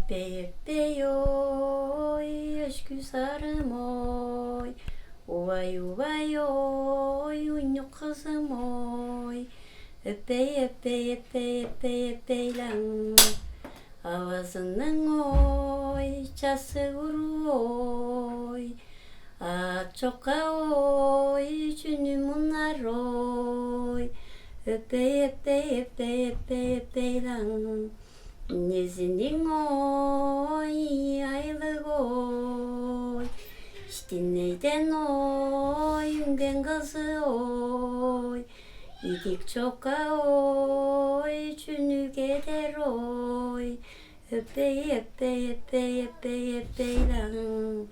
Epey epey oy, aşkü sarım oy. Uvay uvay oy, uynuk kızım oy. Epey epey epey epey epey lan. Avazının oy, çası vuru oy. Çoka oy, cünüm bunlar oy. Epey epey epey epey epey lan. Nezinin oy, aylık oy. İşte neyden oy, üngen kızı oy. İdik çoka oy, cünük eder oy. Epey epey epey epey epey lan.